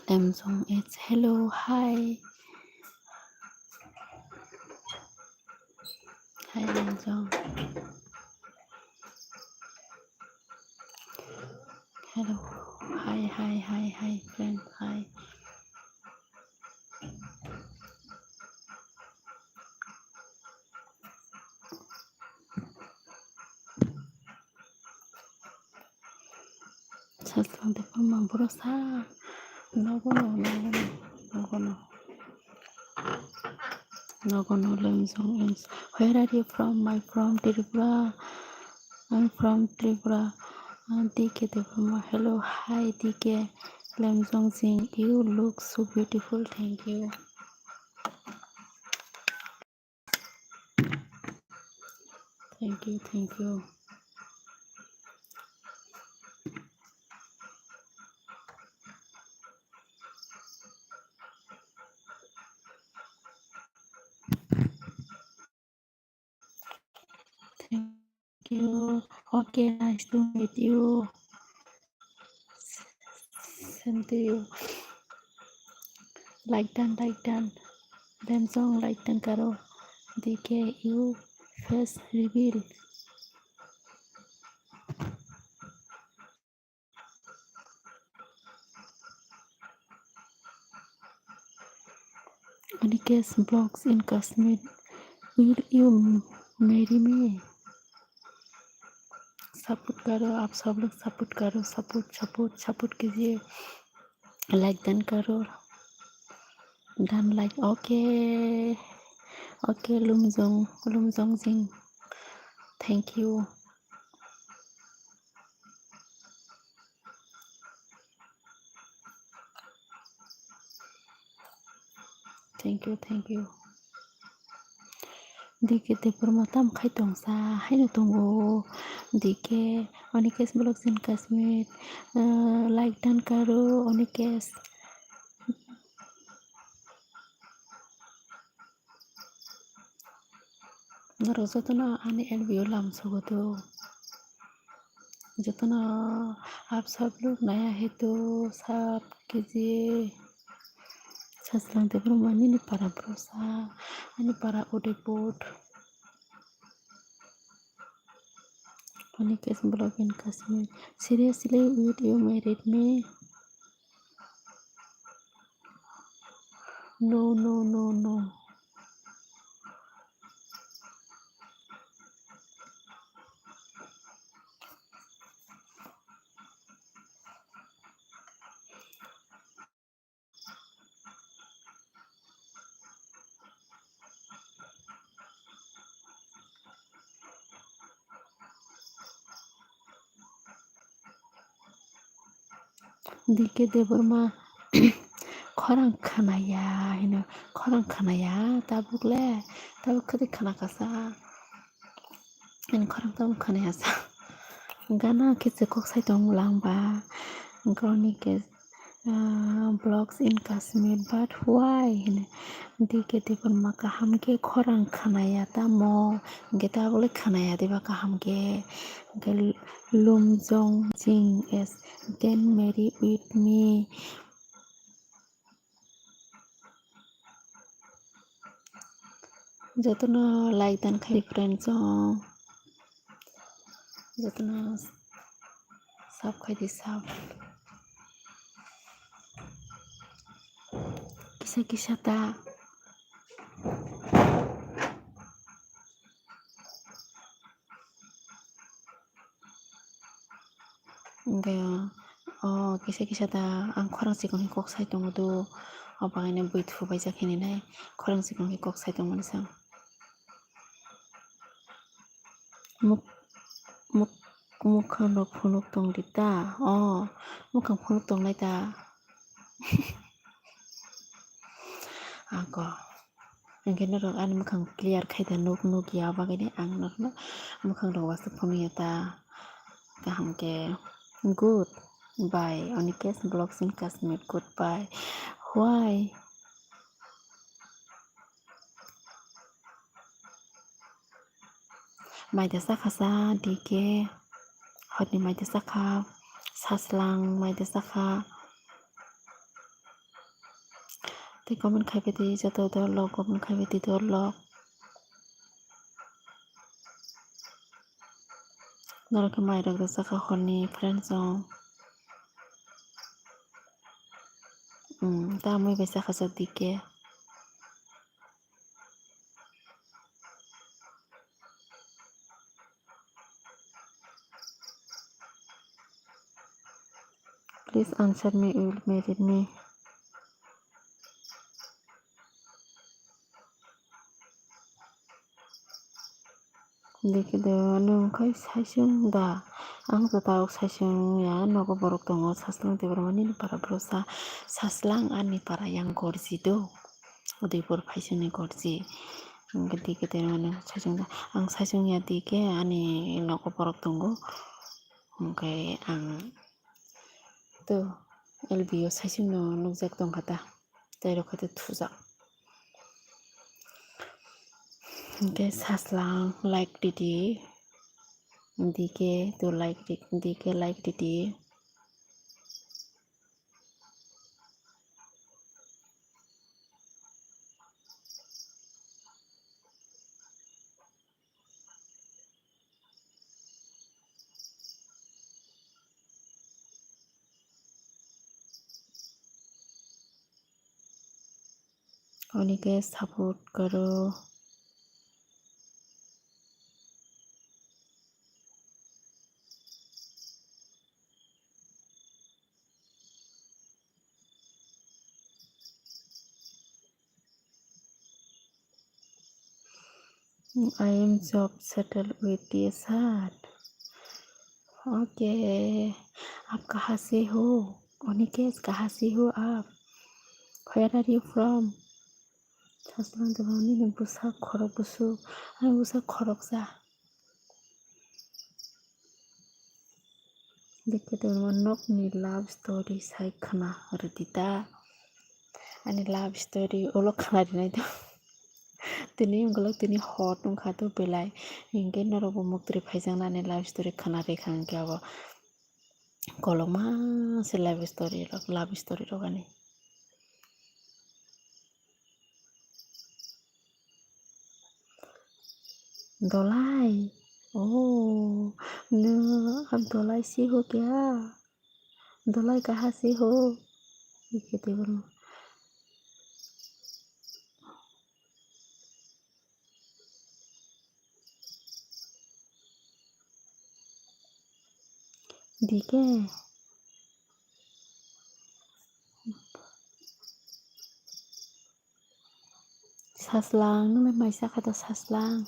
Lemsong is hello, hi. Hi Lemsong. Hello. Hi, friend. Hi. Salam de forma brosa. No, Lemsong is. Where are you from? I'm from Tripura. DK de forma. Hello, hi DK. Lemsong Singh, you look so beautiful. Thank you. Thank you. Thank you. Okay, nice to meet you. Same to you. Like done. Lemsong like done karo. DK, you face reveal. Anike's blogs in Kashmir. Will you marry me? Support करो, आप सब लोग support करो, support कीजिए, like done करो, done like okay लुमजोंग जिंग, thank you दिके देपर मताम खाय दंसा हायनो दङ दिके Anikesh blogs in Kashmir like done करो अनिकेस जतना आने एलबीओ लाम सगोतो जतना आप सब लोग नया है तो सब कीजिए ससलां देपर मानी नि para brosa ani para odepot Anikes blog in Kashmir. Seriously, would you marry me? No. Dike deborma खरं खानाया हिनो खरं खानाया दाबुकले दाबुक खदि खाना कसा इन खरं दाबुक खानाया सा गाना किसे कok sai tong langba goni ke blogs in Kashmir but why dike depan maka hamke khorang khanaya tamo geta bole khanaya deba ka hamke lumjong jing is then marry with me जतना लाइक दान खाइ friends जतना सब खाइ सब किसा ता किसा ता आं खरं सिगंनि कक साइ दङ दो अबागायनो बैथु बायजाखिनि नाय खरं सिगंनि कक साइ दङ मोनसां मुख मुख मुखनो फुनुक दं दिता मुखां फुनुक दं नायता आग ओंखायनो र' आंनि मोखां क्लियार खायदा नुक गैया बागायनो आं नरनो मोखां दंबासो फुनुयोता गाहामके good bye Anikesh blogs in Kashmir good bye why माइदा साखासा दिके हदनि माइदा साखा सासलां माइदा साखा Te comment khai beti jato dorlok comment khai beti dorlok. Norok mai rok saka khoni friend song. Ta moi besa khasa dike. Please answer me, you will marry me. Dike dewa nung kai saisung da. Ang tahu saisung ya nogo borok tongo saslang dewa mani para brosa saslang ani para yang gorji do. Udaipur paisung ni gorji. Dike dewa nung saisung da. Ang saisung ya dike ani nogo borok tongo. Kai ang to LBO saisung no nungjak tong kata. Tairo kata tuzak. Ke saslang like didi. Dike to like dike like didi. उनके support करो. I am job settled with this heart. Okay. आप कहाँ से हो? Onikes कहाँ से हो आप? Where are you from? Saslang devani ni busa khorok busu. Ani busa khorok sa. Dike dewa nok ni love story sai khana rutita. Ani love story olo khana dinai do. Tini unggulok tini hot nungkha to belai. Hingke norobo muktri phaijang nani love story khana rekhang ke abo. Koloma se love story rok ani. Dolai ओह न अब दोलाई से हो क्या दोलाई कहाँ से हो ये कहते बोलो दिखे saslang nu mai sa kata saslang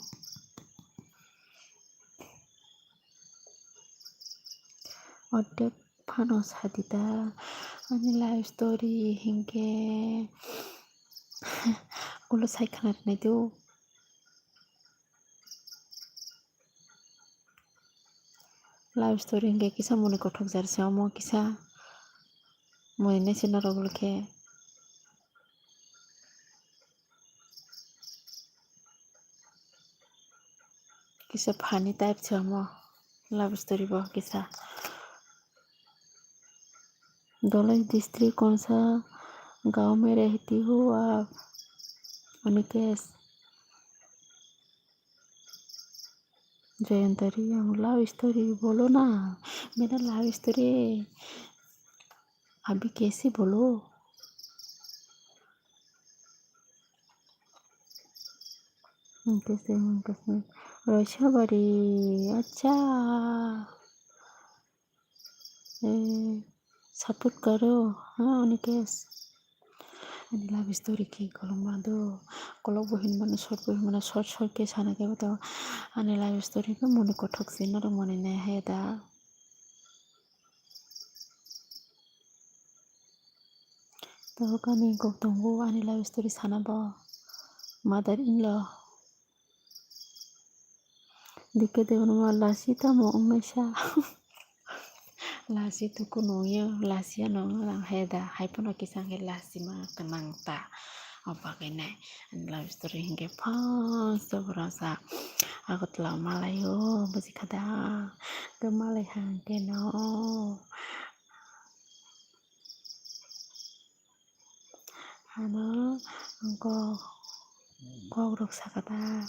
odek panos hadita ani life story hingke ulo sai khana nai do life story hingke kisa mone kothok jar samo kisa mone ne sina rogulke kisa funny type samo love story bo kisa Dolai district कौन सा गांव में रहती हो आप Anikesh जयंतरी love story बोलो ना मेरा लव स्टोरी अभी कैसे बोलो कैसे रैसाबारी अच्छा सपोर्ट करो हाँ अनिकेश अनि लव स्टोरी की कलमा दो कलक बहिन माने शॉर्ट के साना के बताओ अनि लव स्टोरी को मने कठक से न मने ने है दा तो कनी गौतमबो अनि लव स्टोरी साना बा मदर इन लॉ दिके देवन वाला सीता मो Umesha lasi tuku noyo lasi ano lang heda haipono kisang lasi ma kenang ta apa kene love story hingke pas berasa aku telah malayo besi kada ke malay hangke no hano Gogrok sakada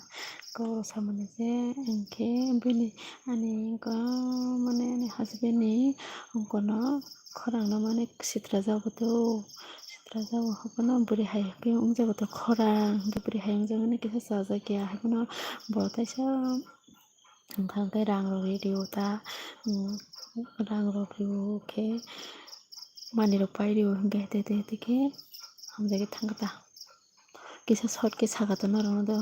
gogrok samani je engke bini ani mane ani husband ni onkono khorang no mane sitra jaboto hapono buri hai ke ungjaboto khorang buri hai ungjagani kisa chajakya hapono bo kaisa hingkha rang rok rio ta rang rok rio khe mani rok pai rio hingkhe hete khe hamjagui thangkata kisa short khe sagato norong do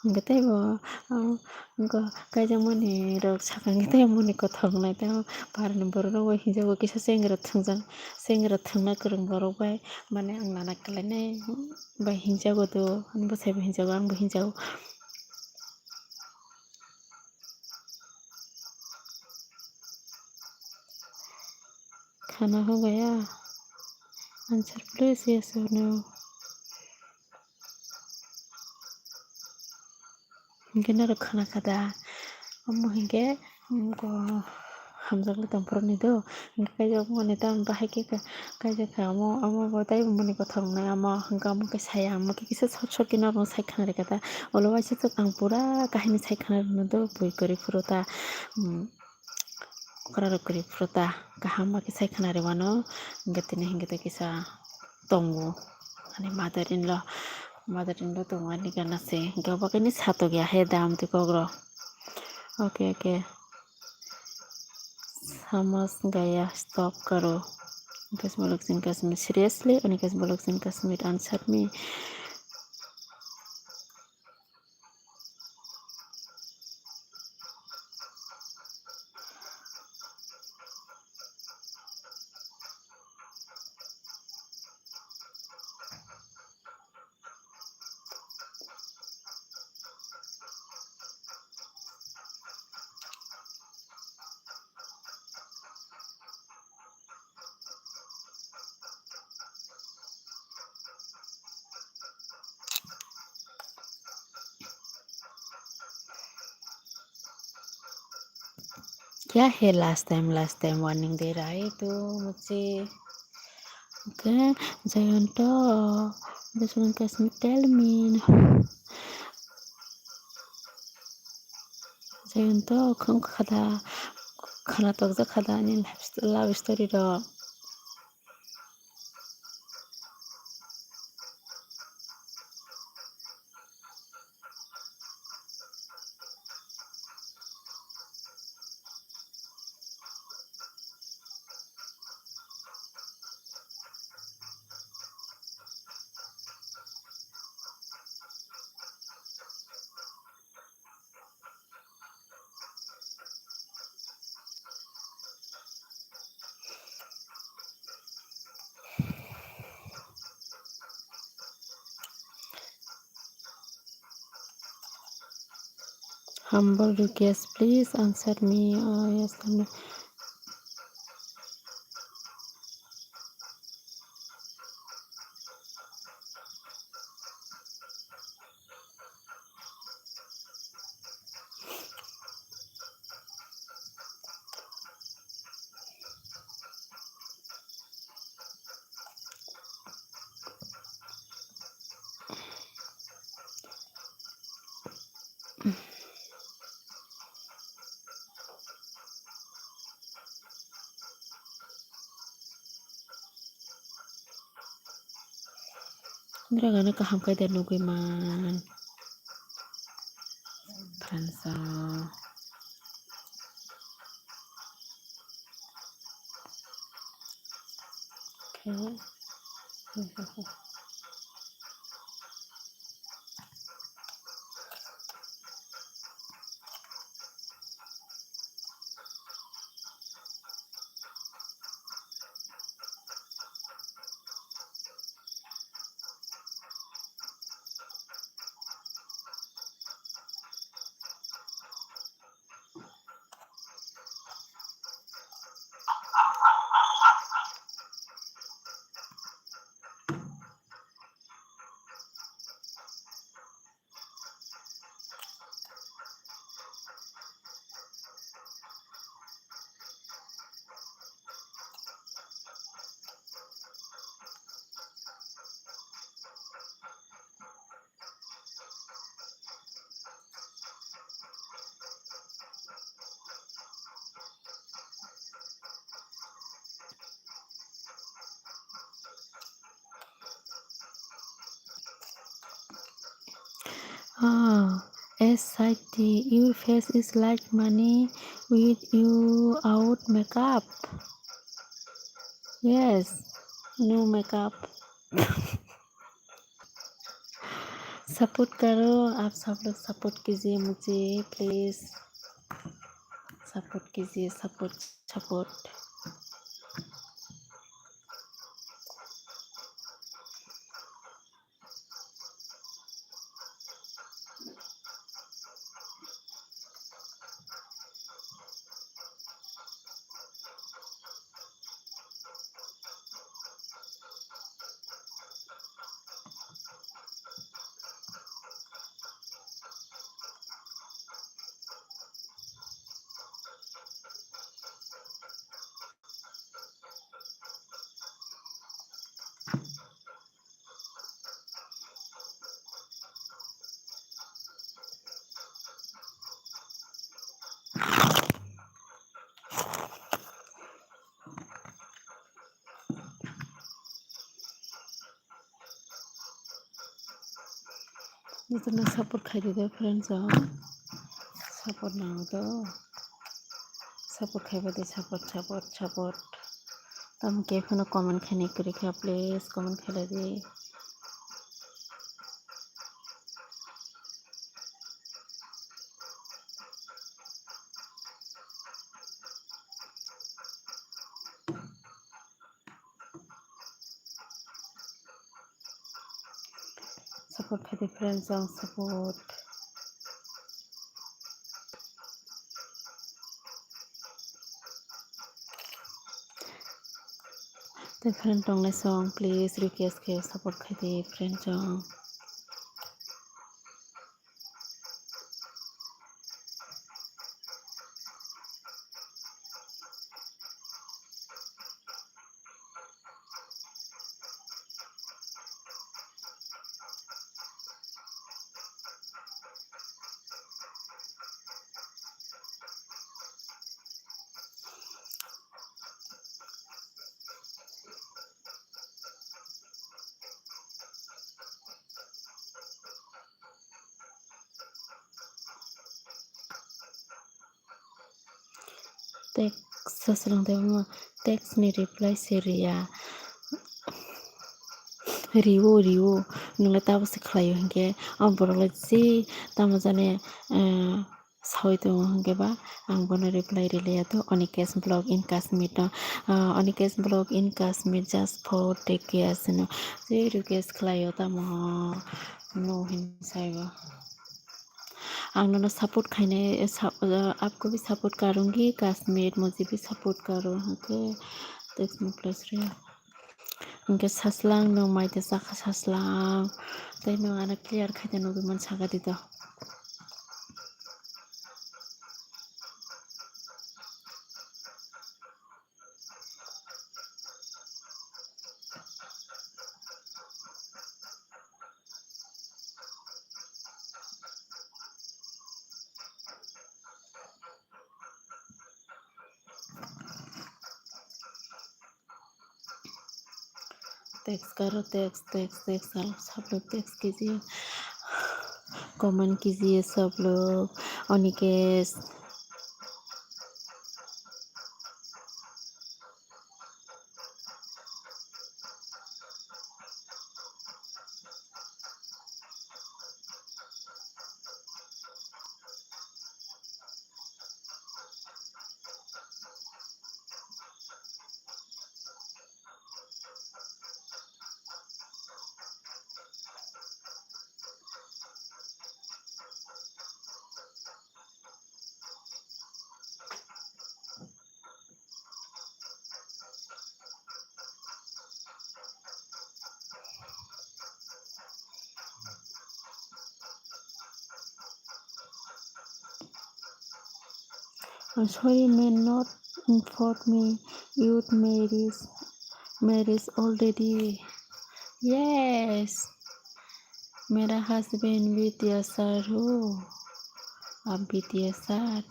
hingkhe teibo onko kaijak mani rok sakangkhe teibo mani kothok nai tei paharni borok rok bai hingjago kisa chengra thwngna kwrwng borok bai mane ang nana kalainai bai hingjago do bwsai bo hingjago angbo hingjago khana ho gaya answer please yes or no hingkhe naro khana kada amo hingkhe hamjakle tongphuru do hingkhe kaijak mani tamoni bahai khe kaijakha amo bo teibo mani kothok nai amo hingkhe amo khe sai amo khe kisa short khe norong saikha nai kada olo waisajak ang pura kahini saikha nai do bui kwrwi phuru ta korarok kwrwi phuru ta kaham ma khe saikha nai wano hingkhe tei kisa tongo ani mother in law tongo ani gana se hingkhe obo khe ni satok ya he dam tui kogrok okay समझ गया stop करो Because Bolok in Kashmir seriously and because Bolok in Kashmir answer me क्या है last time warning दे रहा है तो मुझे okay Jayanto Bolok in Kashmir tell me Jayanto khong khana tokjak khada ani love story rok humble request please answer me yes or no Indra gana kaham kai der nugui man Fransa okay SIT, your face is like money with you out makeup. Yes, no makeup. Support करो, आप सब लोग support कीजिए मुझे please, support कीजिए, support support. जितना support खाई दे friends, support ना हो तो सपोर्ट खाइबा दे, सपोर्ट सपोर्ट सपोर्ट। तम के फनो कमेंट खाने करे क्या प्लीज कमेंट खेला दे। सपोर्ट खाई दे फ्रेंड्स, सपोर्ट। तो फ्रेंड टोंगले सॉन्ग प्लीज रिक्वेस्ट के सपोर्ट खाई दे friends. Text selang tema text ni reply seria riu nula tabu siklayo hingke amborole si tamo jane sawi to hingke ba ang bono reply relaya to Onikesh blog in Kashmir to Onikesh blog in Kashmir just for take care no si request klayo tamo no hinsaiba आंनो support खाने आपको भी support करूँगी कश्मीर मुझे भी support करो okay text में plus रे उनके ससलांग नो माइते साखा ससलांग तै नो आना क्लियर खाइते नो भी मन सागा दिता टेक्स्ट करो टेक्स्ट सब लोग टेक्स्ट कीजिए कमेंट कीजिए सब लोग Anikesh I'm sorry may not inform me youth marriage already yes मेरा हस्बैंड विद्यासर हो आप विद्यासर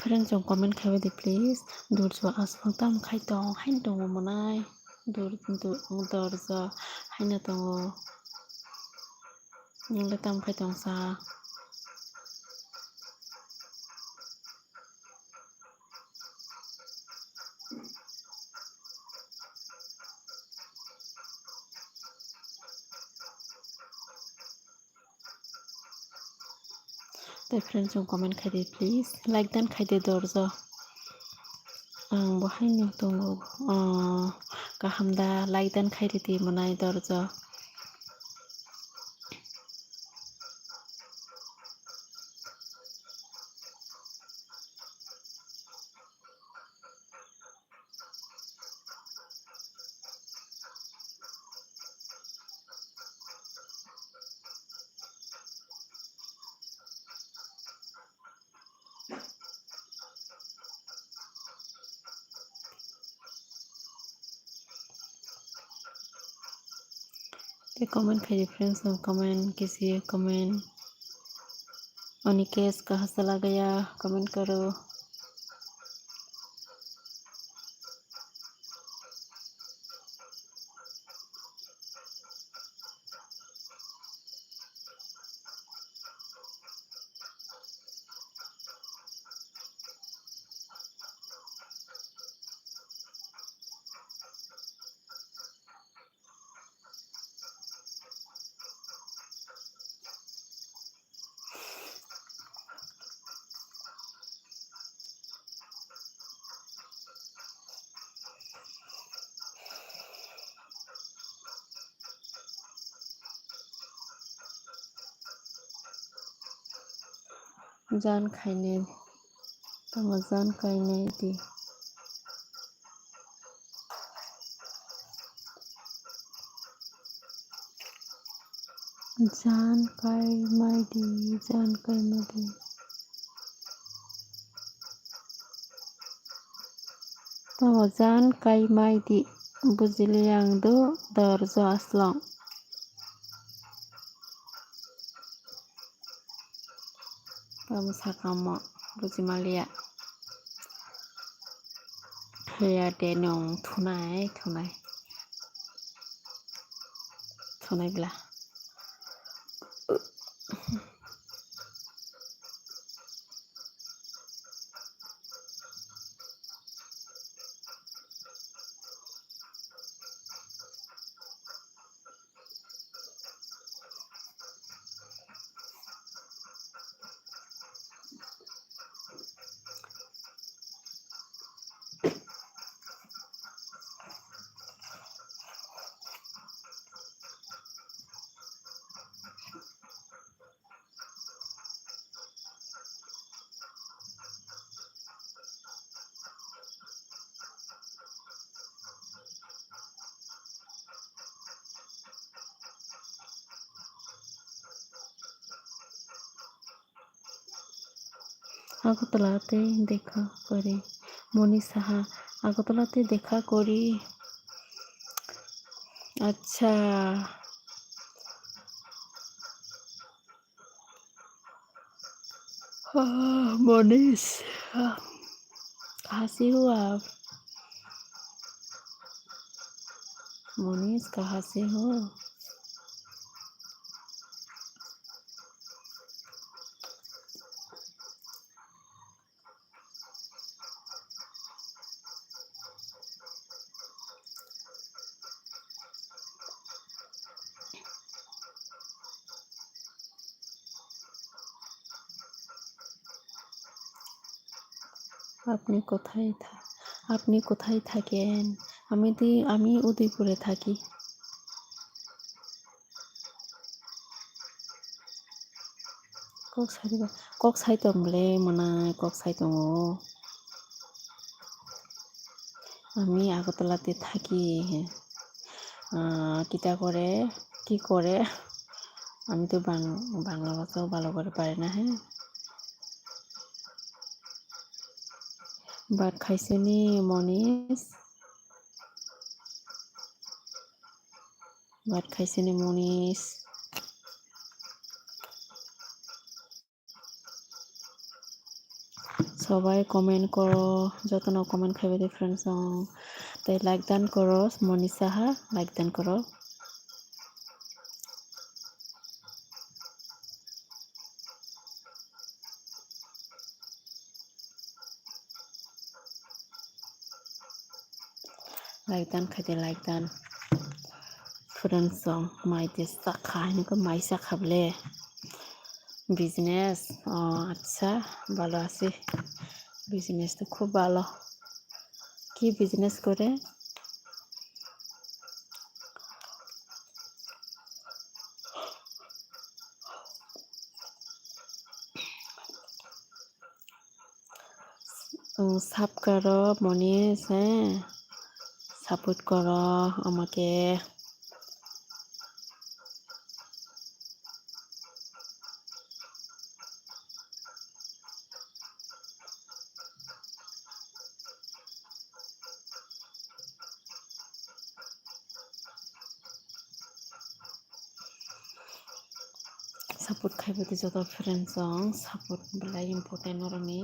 friends jong comment khaibadi please durjo asfang tam khai tong hain tong monai dorjo haina tongo ningla tam khai tong sa the friends jong comment khaidi please like dan khaidi dorjo ang bahai ning tongo kahamda like dan khaidi monai dorjo the comment khaidi friends jong comment कीजिए comment Anikesh कहाँ चला गया comment करो जान खाइने तम जान खाइने दी जान खाइ माइदी तम जान खाइ माइदी बुझिले आं दो दर्ज आस्लां तम साकामा बुझिमालिया हेया देनों थुनाय बिला আগতলাতে দেখা করি মনি সাহা আগতলাতে দেখা করি আচ্ছা मनीष कहाँ से हो आप मनीष कहाँ से हो আপনি কোথায় থাকেন আমি উদয়পুরে থাকি কক সাইতংলে মনাই কক সাইতংও আমি আগরতলাতে থাকি কি করে আমি তো বাংলা ভাষাও ভালো করে পারি না হ্যাঁ ভাত খাইছেনি মনীষ সবাই কমেন্ট করো যত ন কমেন্ট খাইবে দে ফ্রেন্ডস তাই লাইক দান করো মনীষা হা লাইক দান করো লাইক দান খাইতে লাইক দান ফ্রেন্ডস মাইতে চাখা এনেকে মাই চাখাবলে বিজনেস আচ্ছা ভালো আছি বিজনেস তো খুব ভালো কি বিজনেস করে সাব করো মনীষ হ্যাঁ সাপোর্ট করো আমাকে সাপোর্ট খাইবে যত ফ্রেন্ডস সাপোর্ট বেলাই ইম্পর্টেন্ট রনি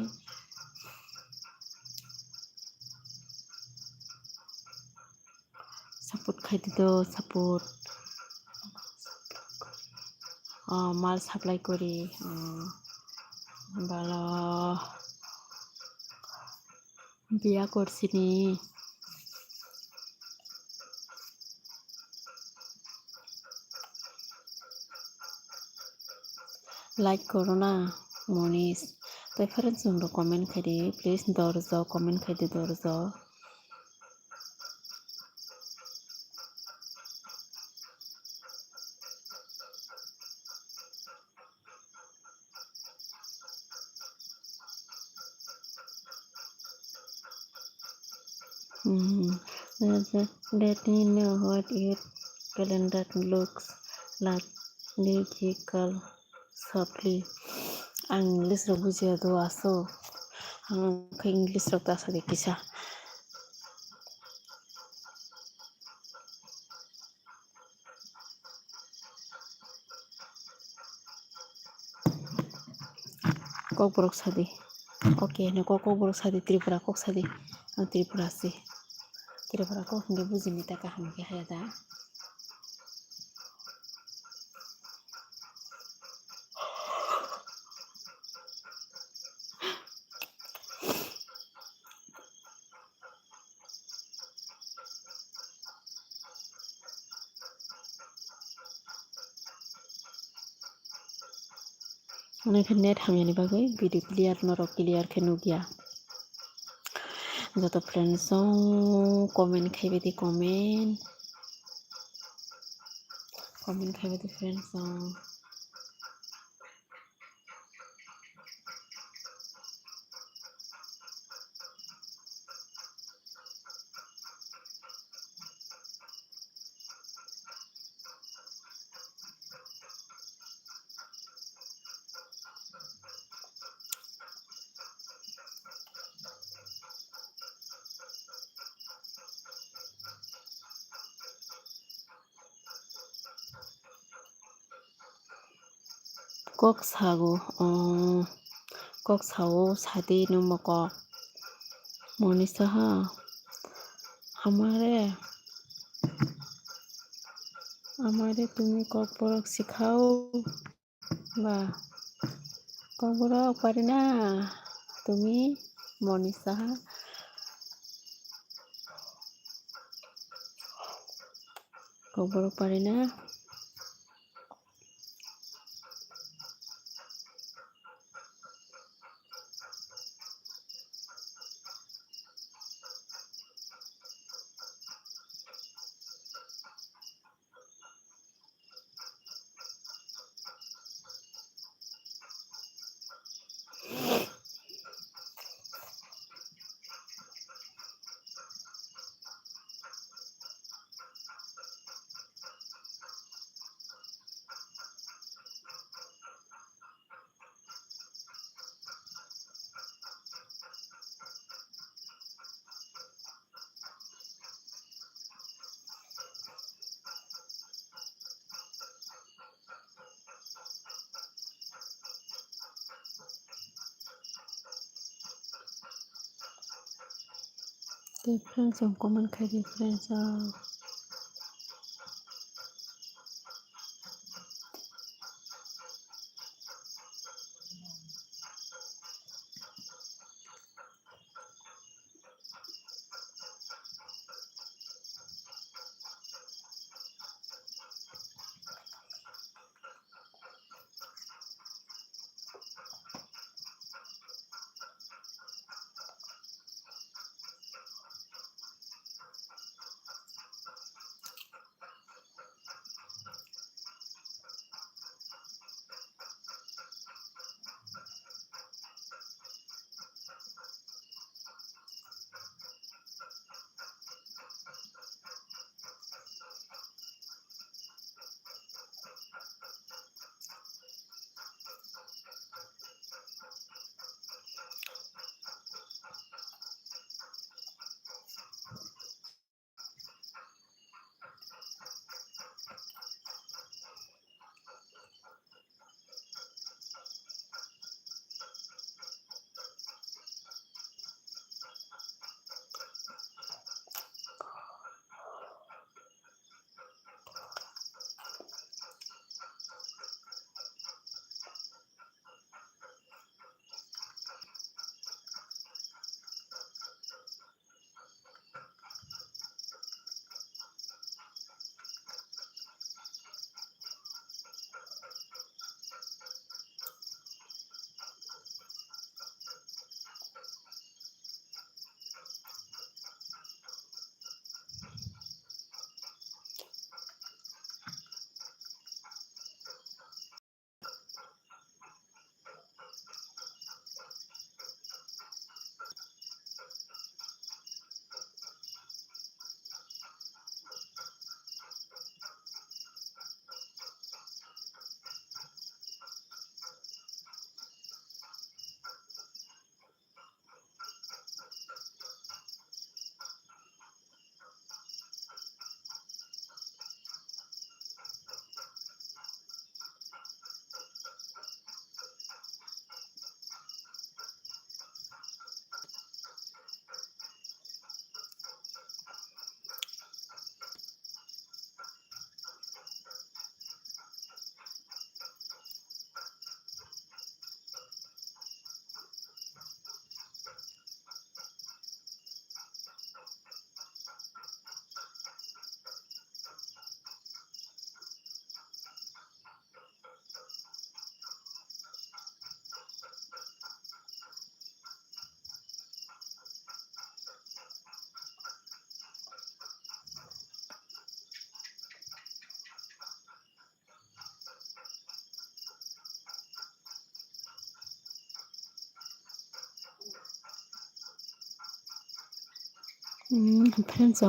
সাপোর্ট খাইতে তো সাপোর্ট মাল সাপ্লাই করি ভালো বিয়া করছিনি লাইক করো না মনীষ তাই ফ্রেন্ডস কমেন্ট খাইদি প্লিজ দরজ কমেন্ট খাইদি দরজ let me know what your calendar looks like musical softly ang English ro bujiya do aso ang English ro ta sa dekisa kok borok sadi okay ne kok borok sadi tripura kok sadi ang tripura si tripura kok nge bujini taka hamke hayada অনেক net হামিয়ানি বাগৈ video clear নরক clear খেনু গিয়া যত friends comment খাইবে দি comment খাইবে দি ফ্রেন্ডস কক সাগো কক সাও সাদি নুমক মনীষা হা আমারে তুমি কক বরক শিখাও বা কক বরক পারি না তুমি মনীষা কক বরক পারি না Difference common ka difference friends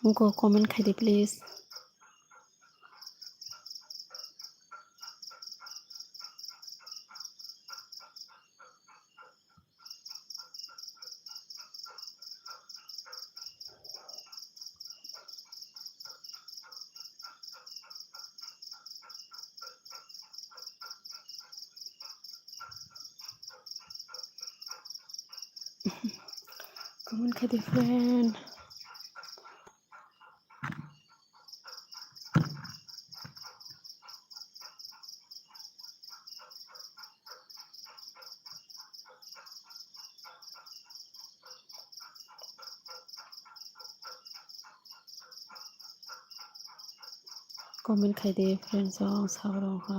उनको comment खाइदे please comment खाइदे friend comment खाइदे friends सावराव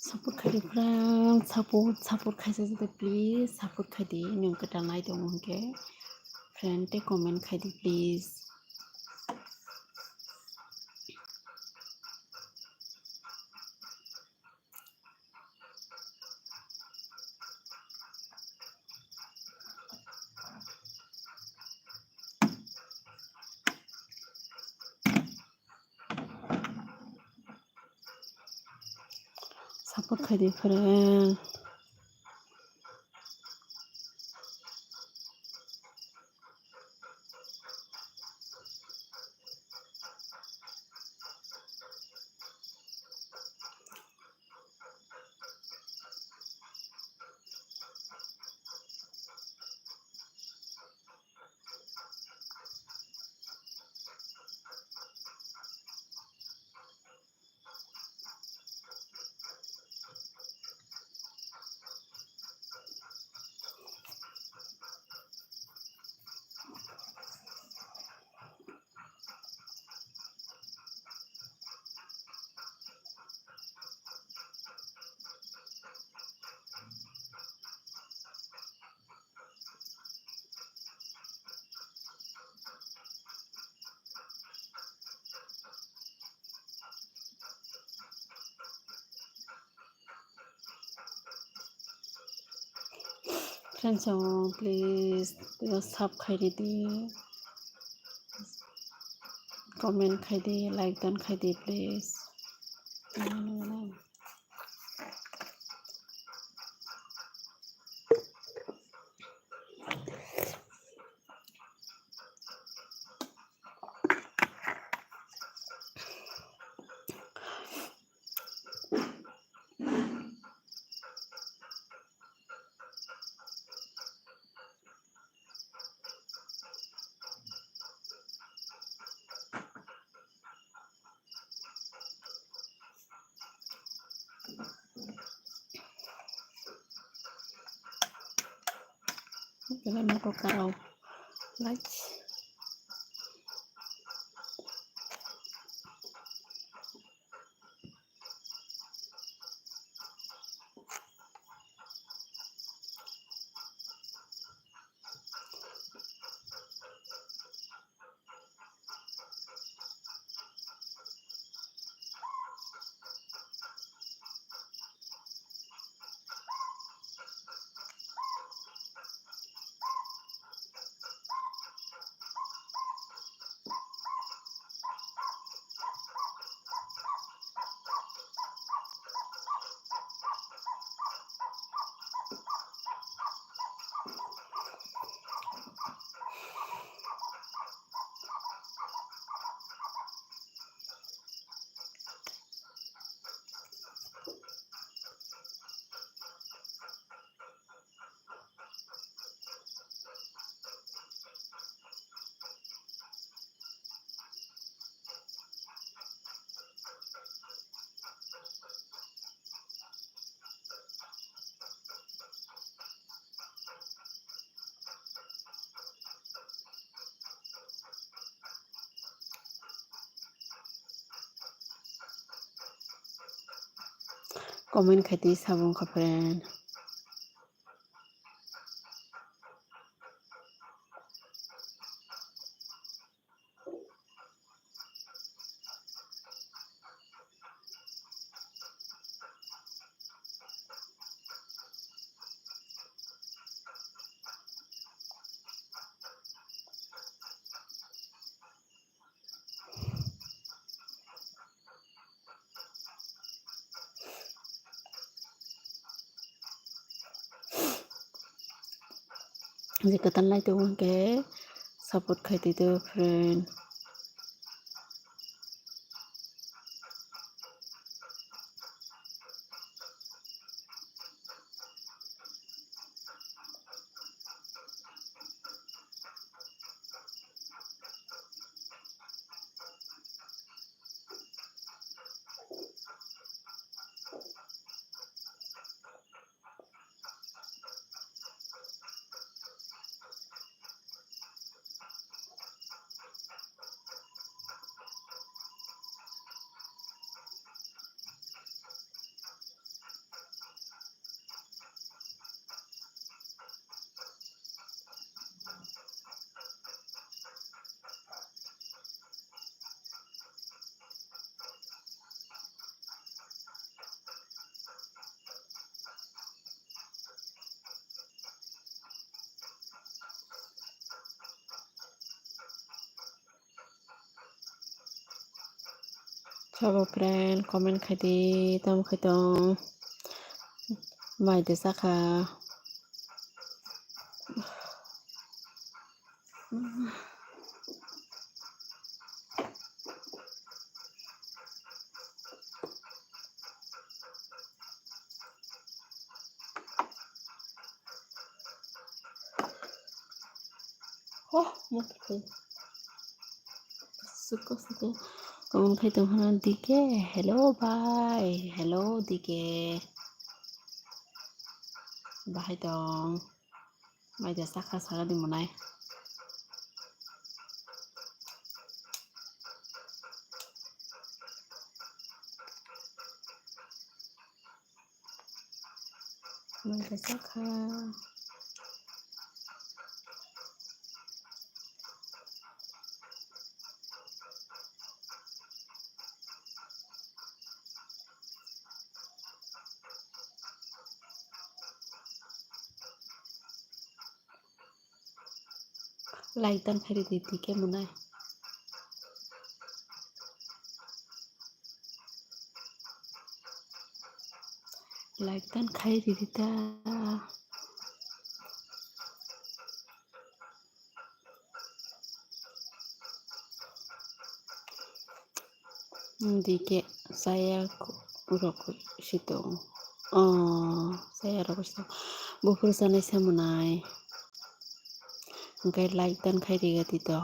सापर्ट खायदो फ्रेन्ड सापर्ट खायसे जादो प्लिज सापर्ट खायदो नों गोदान नायदों उनके फ्रेन्ड ते कमेन्ट खायदो प्लिज सापर्ट खायदो फ्रेन्ड फ्रेन्ड्स प्लिज साब खायदो कमेन्ट खायदो लाइक दान खायदो please Jangan mau karau like komen khati sabun ka friend jika tan lai tu ke support khati tu friend Chào friend, comment khai đi, tao khai tông, mày từ sắc à. Một cái suka suka, comment khai tông hơn dike, hello bye, hello dike, bye tông, mày từ sắc à sao đi một này. Mày từ sắc à. Like dan khai đi dike một này. Like dan khai đi ta. Dike saya rokok situ. Saya rokok situ. Bufur sana semunai. Engkai like dan khai đi gitu.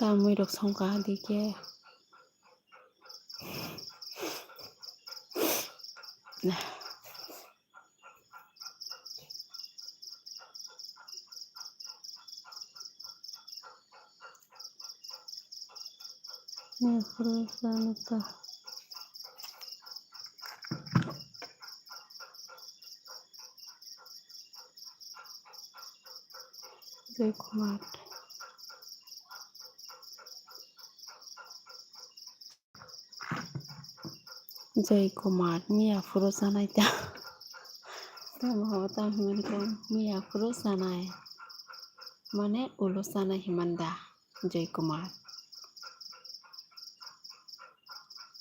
Tamu rok songka dike. Nah. Nih perusahaan itu. Jai Kumar. Jai Kumar Mia perusahaan itu. Tamu mereka Mia perusahaan. Mane ulusana himanda. Jai Kumar.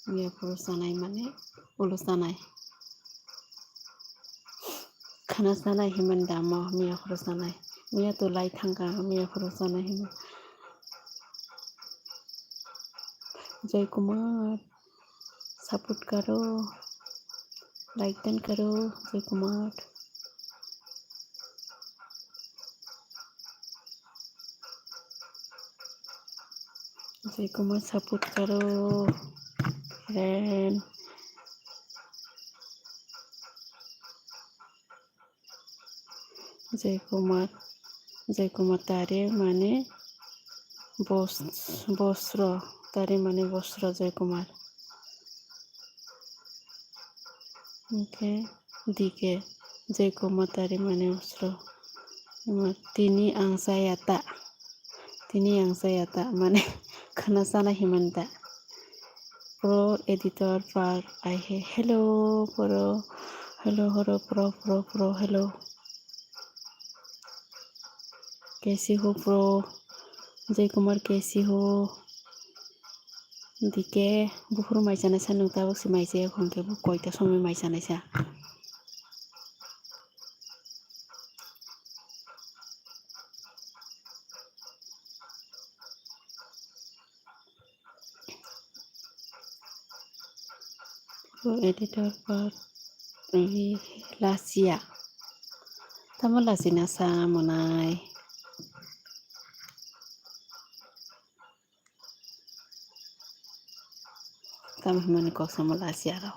Mia perusahaan mane ulusana. Khana sana himanda mau Mia perusahaan. Mia tu lai thangka Mia perusahaan himanda. जय Kumar support करो like done करो जय Kumar support करो friend जय कुमार तारे माने वस्त्र तारे माने वस्त्र जय कुमार ओके दिके जय कुमार तारे माने वस्त्र तिनी आंसायाता माने खोनासाना हिमंता प्रो एडिटर पर आई है hello pro hello pro hello कैसी हो प्रो जय कुमार कैसी हो दिके बुफुर माइजाना सा नुता बक्सि माइजाया खंके बु कयता समय माइजानाय सा प्रो एडिटर पर लासिया tama lasina sa monai tama himani kok sama lasia raw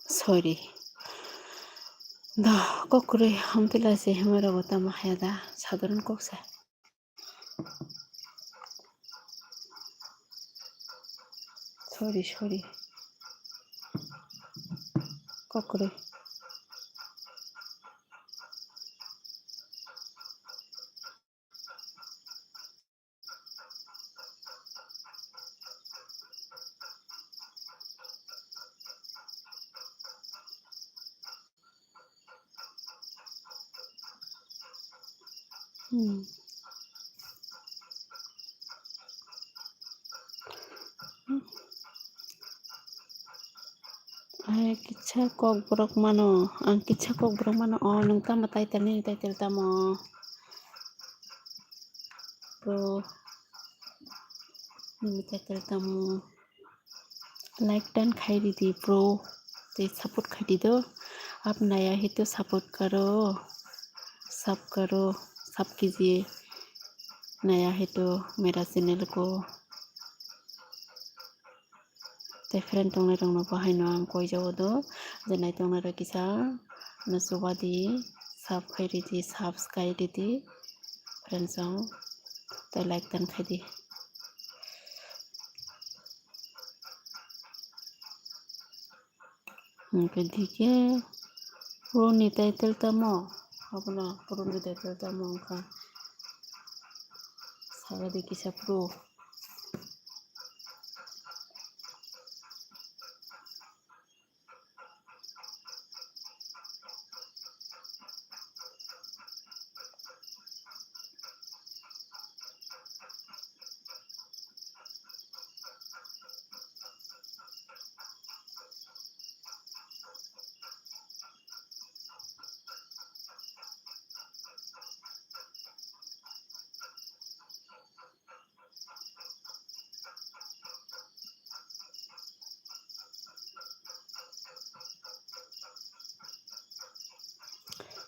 Sorry. 나 거꾸로 함들라지 해마라고 따마해다 사들은 꼭사. Sorry. 거꾸로. Ay kitsa kog buruk mano. Ang kitsa kog buruk mano. Oh, nung tama title tamo. Bro. Nung title tamo. Like dan खाई दी bro. ते support खाई दो. आप नया ही तो support करो. सब करो. सब कीजिए. नया है तो मेरा चैनल को. ते फ्रेंड तोंने रंग बाहाय नो आं कोई जाओ दो. जनाय तोंने रखिसा. नसुवादी. सब खाई दी. सब्सक्राइब दी. Friend song. तो लाइक dan खाई दी. Kedike pro ni title tamo apna pro ni title tamo ka saga dekisa pro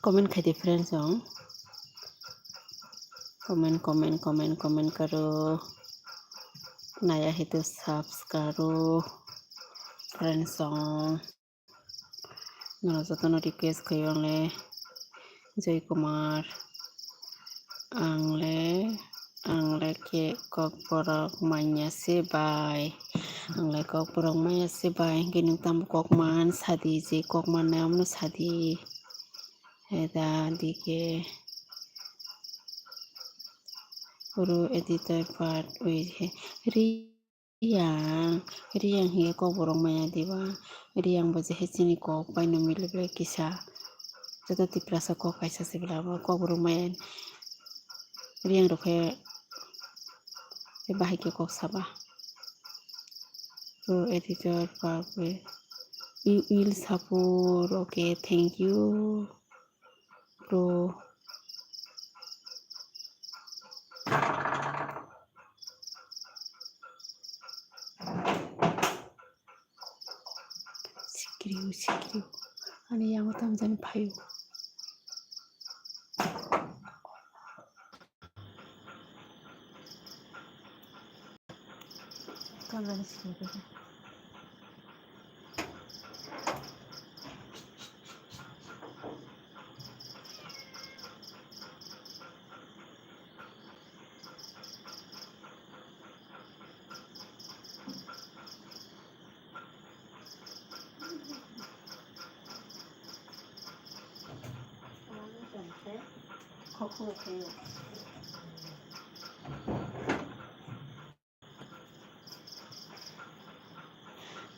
comment खाई फ्रेंड्स सॉन्ग comment करो नया है तो सब्सक्राइब करो फ्रेंड्स सॉन्ग मेरा जतन रिक्वेस्ट कयोले जय कुमार आंले के ककबरक मान्या से बाय आंले ककबरक मान्या से बाय गिनु ताम ककमान सादी जे ककमान नामनो सादी हेदा दिके Guru editor part Riyang hiya ko borong maya diba Riyang baje hechini ko paino milebe kisa jata tiprasa ko kaisa sebila ko borong maya Riyang rokhe bahike ko saba Guru editor part you will support okay thank you bro sikriu ani yang tam jan phayu kan sikriu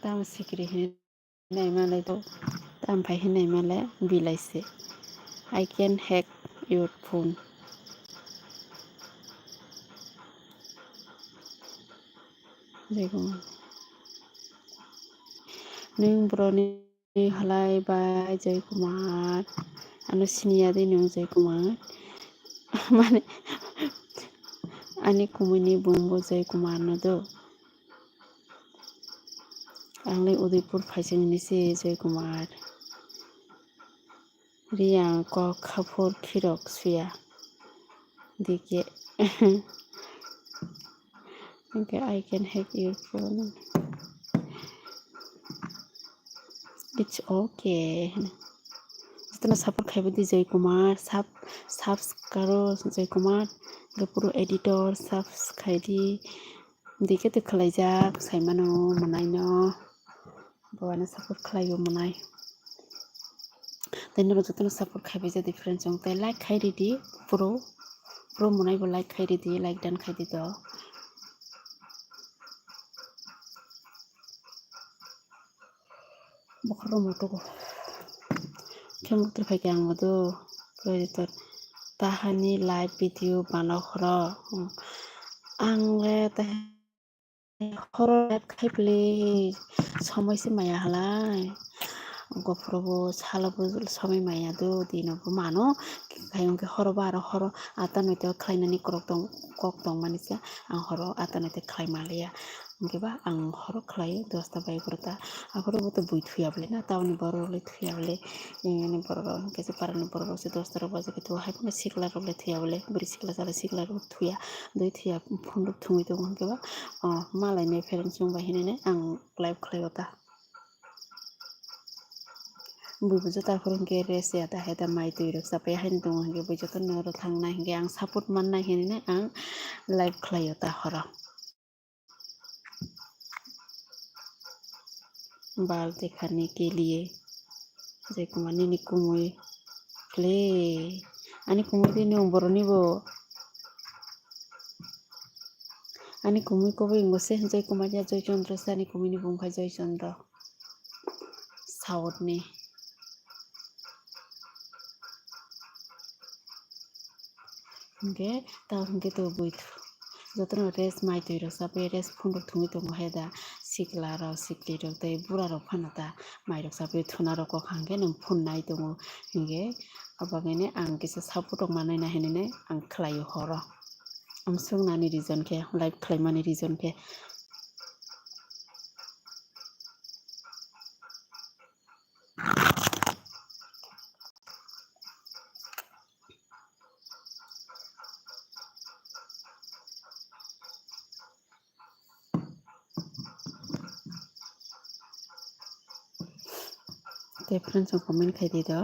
tam sikri hinai malai to tam phai hinai malai bilaise I can hack your phone jeko nung broni halai by Jay Kumar anu sinia de nung Jay Kumar mane ani kumuni bumbo Jay Kumar no do angli Udaipur phaising ni se Jay Kumar Riyang ko khapur khirok suya dike okay I can hack your phone it's okay jotno support khaibo di Joy Kumar subs karo Joy Kumar gapuro editor subs khaidi dike te khalaijak saimano manai no bwana support khlaiyo manai tainoro jotno support khaibai jadi friends jong tai like khairi di pro manai bo like khairi di like dan khaidi do bokro moto ko kemutri phaike ang modo editor tahani live video banakhro angre ta horo live khaibli somoise maya halai gofrobo salobo somai maya do dinobo mano kayongke horoba aro horo ata noite khlainani kok tong manisa ang horo ata noite khlaimalia ngeba ang horo khlai 10ta 11ta aforo boto bui thuyable na tauni borole thuyable ni bororo kese parani bororo se 10ta ro baje ke to haipna sikla roble thuyable buri sikla sala sikla ro thuya doi thuya phunduk thumi to ngeba malai ne fereng chung bahine ang live khlaiyota buibujo tarpor hingke rest yata heta mai tui rok sapai haini tongo hingke buijoto noro thangna hingke ang support manna hine ang live khlaio ta horo bal dekhane ke liye Joy Kumar nini kumui kle ani kumui dini boroni bo ani kumui kobo ingose Joy Kumar ya Joy Chandra sani kumui ni bungkha Joy Chandra south ni hingke ta hingke to buit jotno rest mai tui rok sapai rest phunduk thumi tongo heda sikla rok sikli rok tei bura rok phanata mai rok sapai thuna rok kok hangke nang phun nai tongo hingke abagene ang kisa support rok manai na hinene ang khlaio horo amsung nani reason ke live khlaimani reason ke te friends jong comment khai di do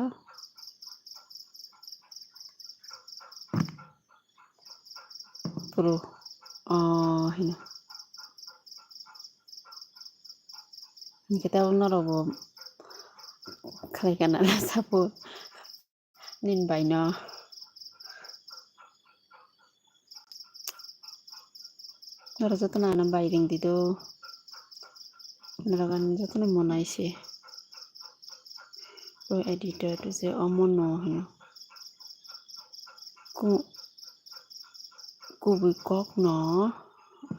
pro hino kita norobo khlai kana support nin baino noro jotno ana bairing di do norogan jotno monaise pro editor to se omono hino kubi kok no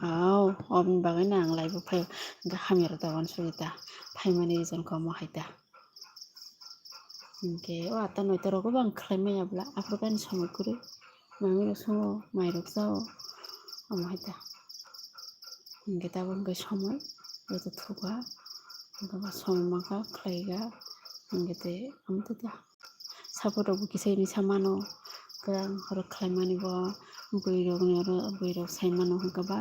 aw obni bagai nang live phai ga hamir da wan suita phai mani reason ko mo haita hingke o ata noite rok bang khlaimaya bla african samoi kuri mami songo mai rok sao amo haita hingke tabo hingke somoi joto thuga hingke ba somoi maka khlaiga hingke te amtata support rok kisai ni samano kang horo khlaimani bo bui rok saimano hingke ba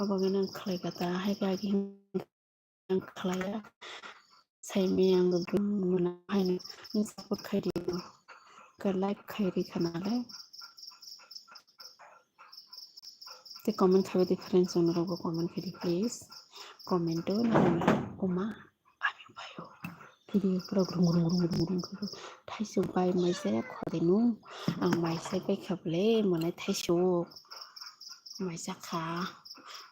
obagene ang khlaiga ta haika gi ang khlaya saimi ang mona haini ni support khairi no ka like khairi khanale te comment khabe di friends on rogo comment khairi please comment to na oma ami payo video pro grung thaisu bai mai se khodinu ang mai se bai khable mone thaisu mai sa kha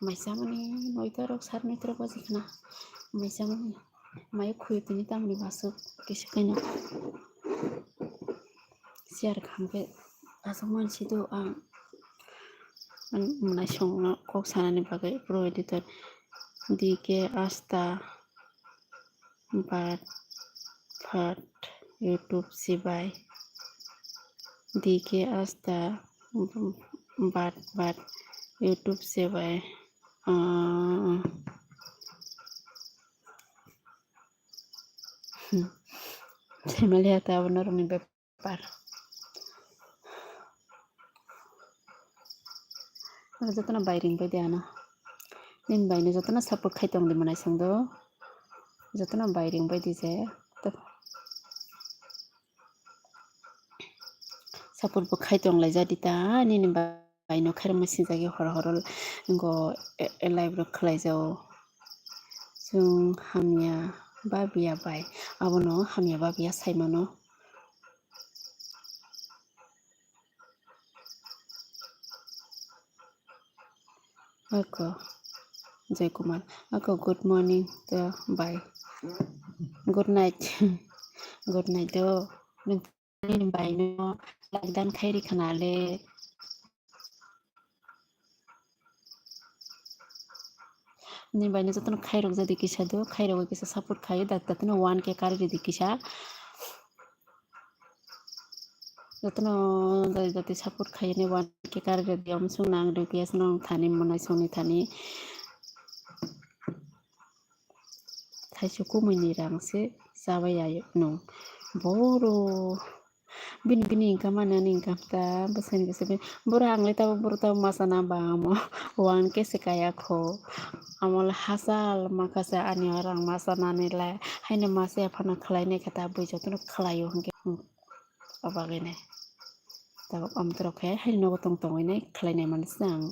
mai sa mani noita rok sar noita rok bajikhna mai sa mani mai khuy tini tamni basu kise kaina share khamke asok mansi do ang munai songno kok sanani bagai pro editor dike asta bat phat YouTube sibai dike asta bat YouTube sibai saya melihat benar ni bepar jotna bairing bai diana nin baine jotna support khai tong di manai sangdo jotna bairing bai dije to support bo khai tong lai jadi ta nini bai no khair ma sinjagi hor hor go live ro khlai jao jung hamya babiya bai abono hamya babiya saimano ako Jai Kumar ako good morning to bye good night good night do nini bai no lagdan khairi khanale ni bai no jotno khairok jadi kisa do khairok kisa support khai datno 1k kari di kisa jotno jadi support khai ni 1k kari di amsung nang do kias nong thani monai soni thani thaisuk kumuni rangse jabai nong boro bini income ani income ta besen bese boro angle ta boro ta masana ba amo 1k sekaya kho amol hasal makase ani orang masana nila haina mase phana khlai ne khata boi jotno khlaio hangke abagene ta amtro khe haino tong tong ne khlai ne manis ang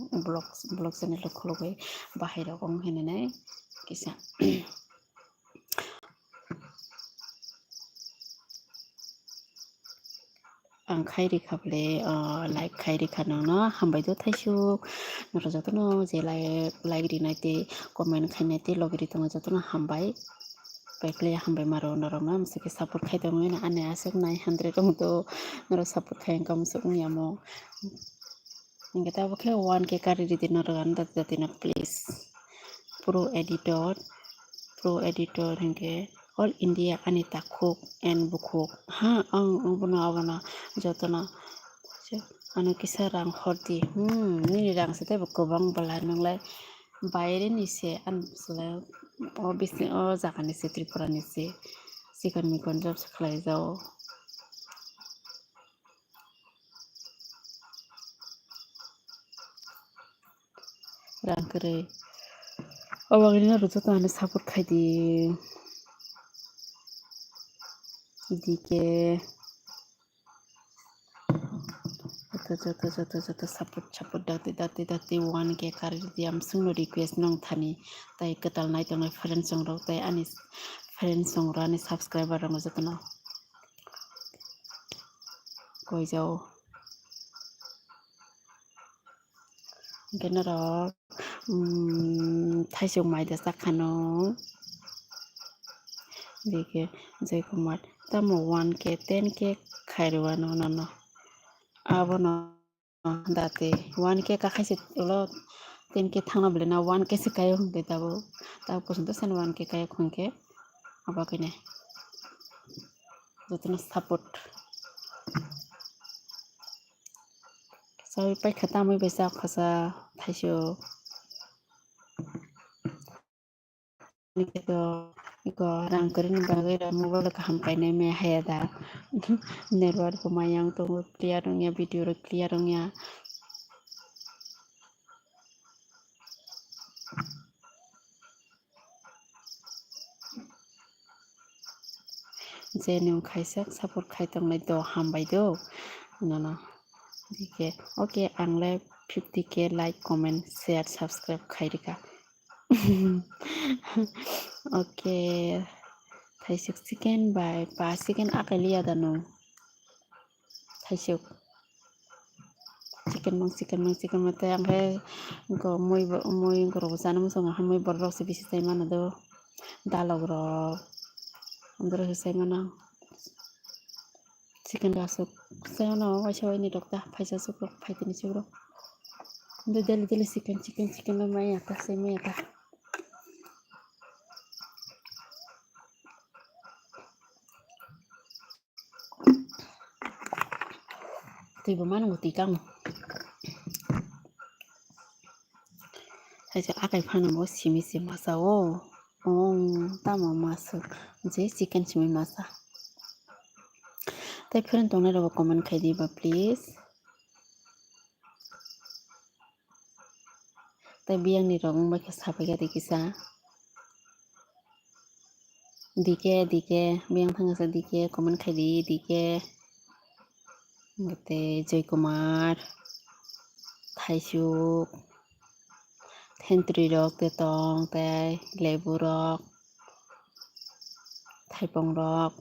blog channel khologai bahira ong hene ne kisa ang khairi khable like khairi khanana hambai do thaisuk noro jotno je like rinate comment khainate logiri tongo jotno hambai baikle hambai maro noro ma msike support khai tongo na ane asuk 900 tong to noro support khai kam suk niamo ingeta bokhe 1k kari riti noro anda datina please pro editor hingke all India anita khok and bukhok ha ang abona jotona ano kisa rang horti nini rang sete kobang bala nanglai bayre ni se an sala obviously o jaga ni se Tripura ni se sikon mikon job khlai jao rang kare obagini na rojo to ane support khai di dike joto support dati 1k kari di am sungno request nong thani tai ketal nai tong friend song rok tai ani friend song ro ani subscriber rong jotno koi jao genero thaisuk mai da sakhano dike Jai Kumar tamo 1k 10k khairwa no abono dati 1k ka khaise ulo 10k thangna bele na 1k se kayo hungke tabo ta posunto sen 1k kayo khungke abakene jotno support sai pai khata moi besa khasa thaisuk iko rang kering bagai da mobile kaham kaine me hayada network ko mayang to clear nya video ro clear nya je nung khaisak support khai tong lai do hambai do nana dike okay angle 50k like comment share subscribe khairika okay thaisuk second by 5 second akaliya dano thaisuk chicken mate angke ko moi goro janam song moi borok se bisi tai mana do dalog ro andro sai mana chicken rasuk sai no waisa ni dokta phaisa suk phaitini suk do deli chicken no mai ata sai mai ata tiba mana nguti kang sai akai phana mo simi masa o tama masuk je chicken simi masa tai friend tong ro comment khai diba please tai biang ni rong ba kha sapai ga dikisa dike biang thanga sa dike comment khai di dike Jay Kumar, Thaisuk, Thentri Rock, Tetong, Tay, Lebu Rock, Thaipong Rock,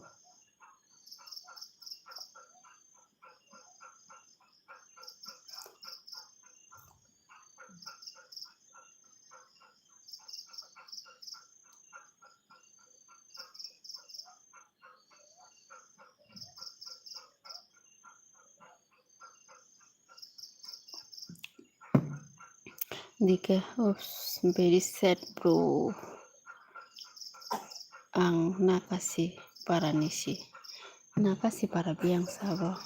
Dike, oops, very sad bro. Ang nakasi para nisi. Nakasi para biang sabo.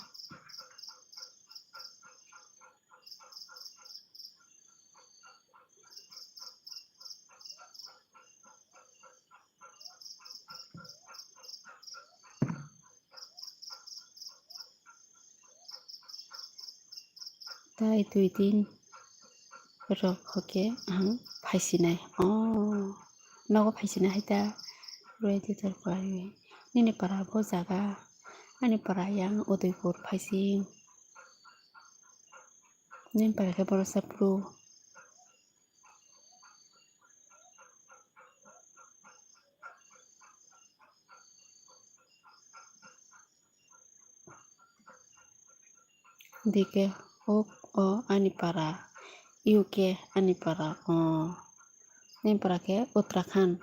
Tai tuitin rock hoke ang phaisinai. Oh, nago phaisinai haita ready tor pari. Nini para bo jaga. Ani para yang Udaipur phaising. Nin para ke boro sapro. Dike ok ani para UK ani para nin para ke Uttarakhand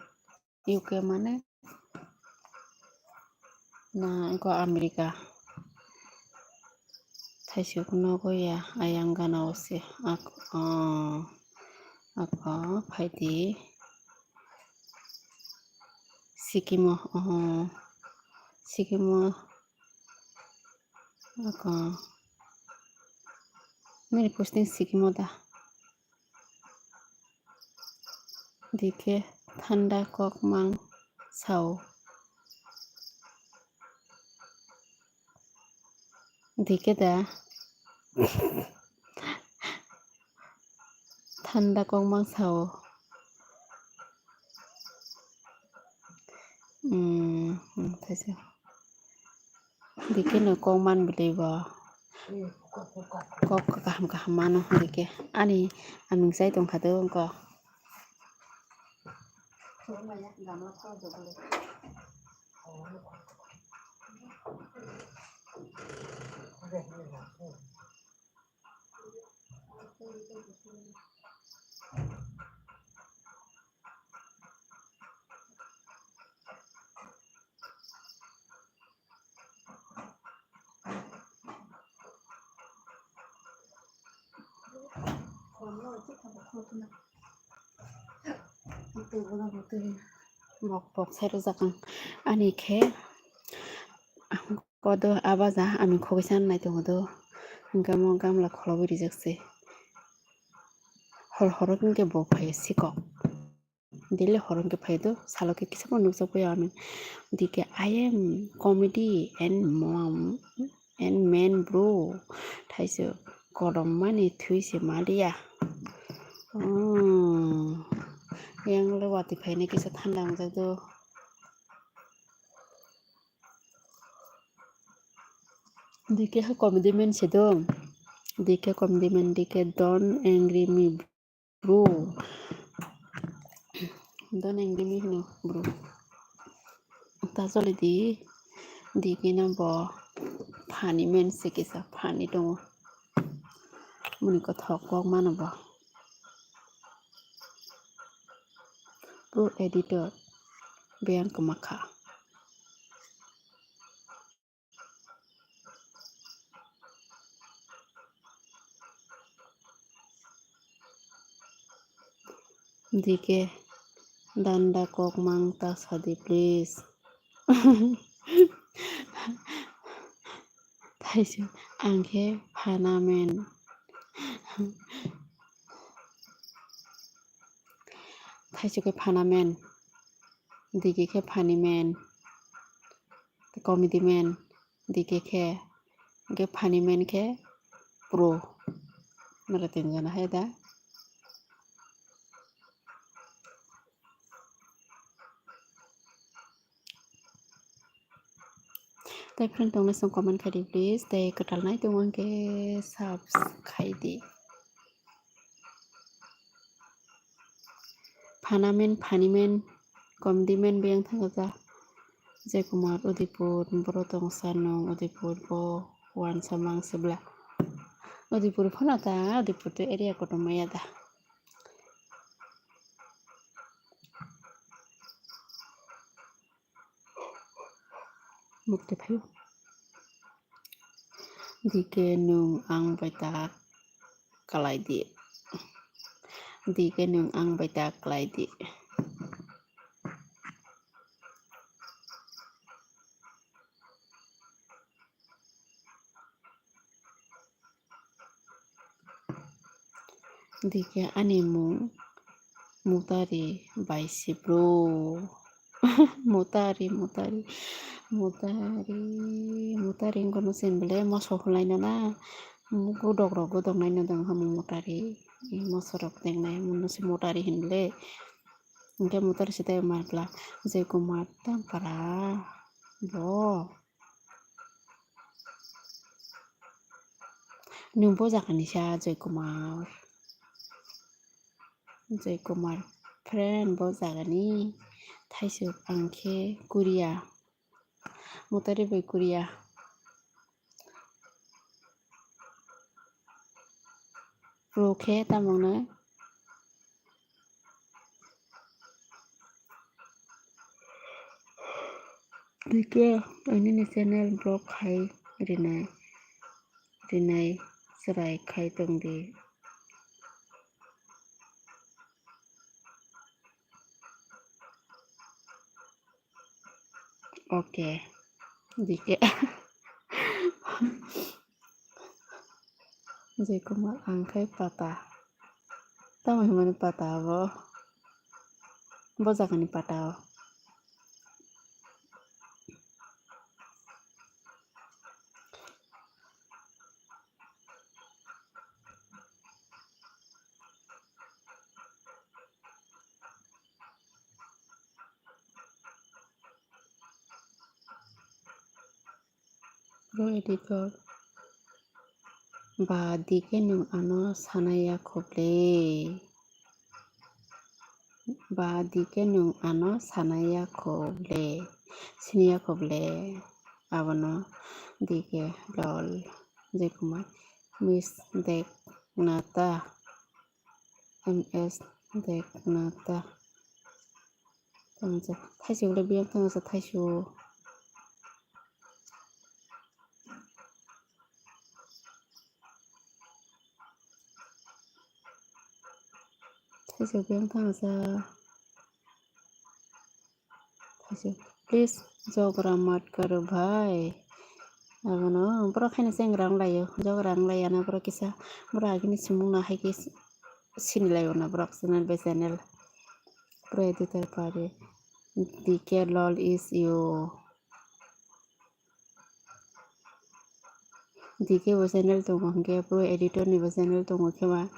UK mane na ko Amerika Thaisuk nogo ya ayang gana ose ako phaiti Sikimo ako nini posting Sikimo da dike thanda kok mang sao dike da thanda kok mang sao Thaisuk dike no kok man believe kok kaham mano dike ani aming sai tong khado ko mok sero jakang ani khe kodo abaja ami khogisan nai tongo gamo gamla khologo rijakse hor horoknke bo phaio sikok dile horongke phaido saloke kisamo nukjakboyo ami dike I am comedy and man bro Thaisuk kodom mani thuise malia yang lewati phaine kisa thanda mojado dike ha comedy man sedom dike comedy man dike don't angry me bro don't angry me no bro ta jole dike na bo phani man se kisa phani tongo muni kothok kok mano bo pro editor Biang Kemakha dike danda kok mang ta sadi please Thaisuk angke phanamen Thaisuk ke phanamen dike ke funny man comedy man dike ke funny man ke pro nara tinjana haida Tay friend tong song comment kadi please. Tay ketal nai tong ke subscribe. Panamen panimen komdimen beng thangata. Jaikumar Udipur Borotong Sanong Udipur Bo Wan Samang sebelah. Udipur Phonata Udipur tu area kotomaya dah. Mukti phayu. Dike nung ang baita kalai di. Dike nung ang baita kalai di. Dike animu mutari baisi bro. Mutari ngono sembele moso hulaina na godok naina dang hamu mutari mosorok tengnai munusi mutari hinle ingke mutari sita marpla Jaikumar tampara bo numbo jakanisa Jaikumar friend bo jagani thaisuk angke Korea mutari bai Korea Rokhe tamangna Dike ini channel blog khai rinai serai khai tongdi Oke Dike Jaikumar angkai patah tamai mana patah bo jakani patah Pro editor ba dike nung ano sanaya khoble ba dike nung ano sanaya khoble siniya khoble abono dike lol Jaikumar miss dek nata ms dek nata tangja thaisuk le biak tangsa thaisuk biak tangsa thaisuk please jogra mat karo bhai abono boro khaina sengrang layo jograng layana boro kisa boro agini simung na haiki sinilayo na boro channel by channel pro editor pare dike lol is you dike bo channel tongo hingke pro editor ni bo channel tongo khema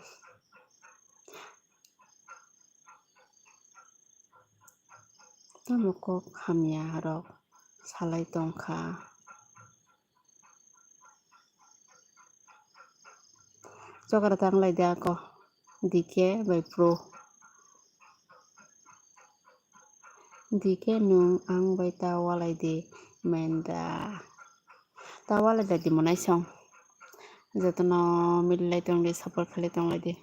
tamoko khamya rok salai tongkha jogara tanglai da ko dike by pro dike nung ang by tawalai di menda tawalai da di monai song jotono milai tongdi support khalai tonglai di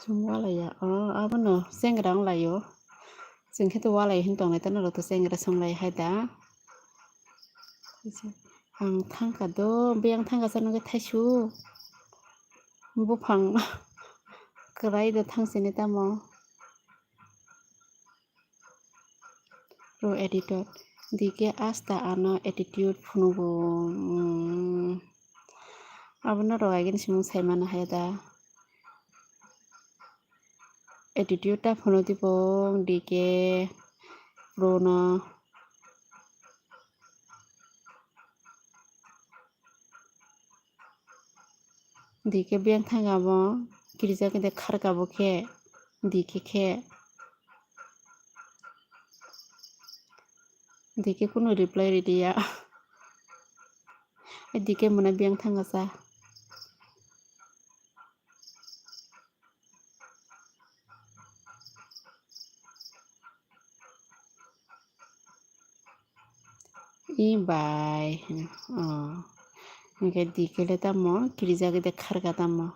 walaya abono sengrang layo jengkhe to walai hin tongnai tano rok to sengra songlai haida ang thangka do beyang thangka sanongke thaisu bufang krai do thangsini tamo pro editor dike asta ano attitude phunugo abono rok agin simung saimana haida attitude ta phuno dipong dike pro no Dike biang thangabo kirija kede khargabo khe dike কোনো reply ridia dike mona biang thangasa i bai Hingke dikele tamo kirija kede kharga tamo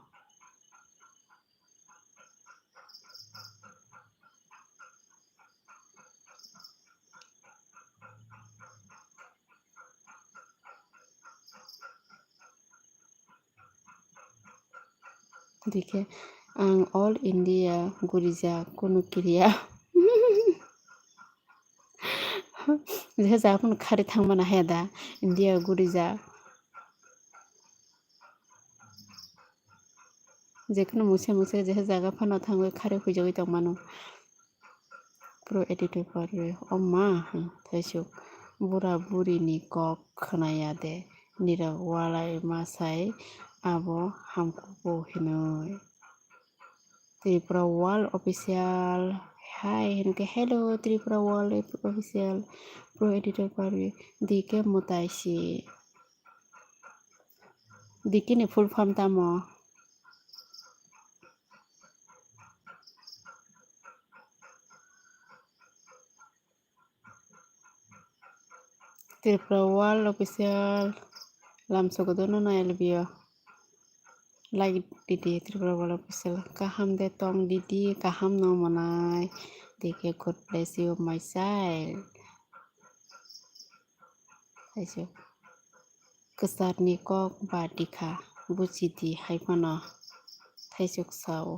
dike ang all India gurija কোনো kiriya jehe jaga কোনো khari thangmana heda India gurija যেকোনো মুছে যেহে জায়গা Fanon থাঙ্গো খারে খুঁজে তংমানো pro editor parwe oma thaisuk bura buri ni kok khnaya de nira walai masai abo hamkubo hinoi Tripura Wall Official Hai hinke hello Tripura Wall Official pro editor parwe dike mutaisi dike ni full form tamo Tripura Wall Official lamsogodono na elbio like didi Tripura Wall Official kaham de tong didi kaham no manai dike God bless you my child aisyo kesar ni kok badika bucidi haipana thaisuk sao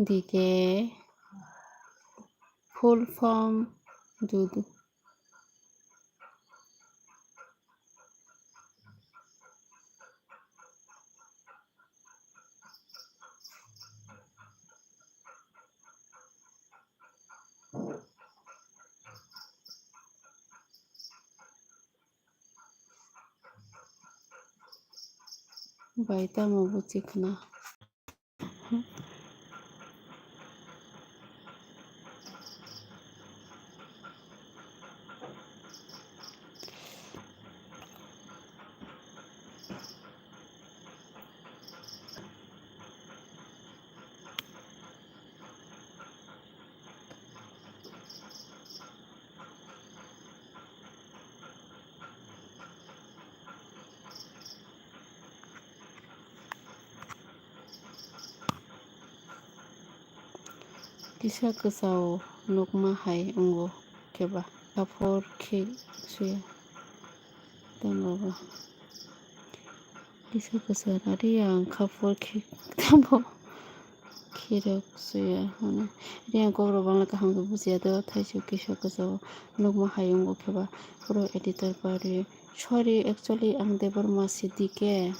dike full form dudu baita mo bucikna Kisa kesau nukma hai ungo keba kapor ki suya dan baba kisa kesau nari yang kapor ki tambo kirok suya mana yang kogro bangla kaham ke buziya do thaisu kisa kesau nukma hai ungo keba pro editor pari sorry actually ang debar masidike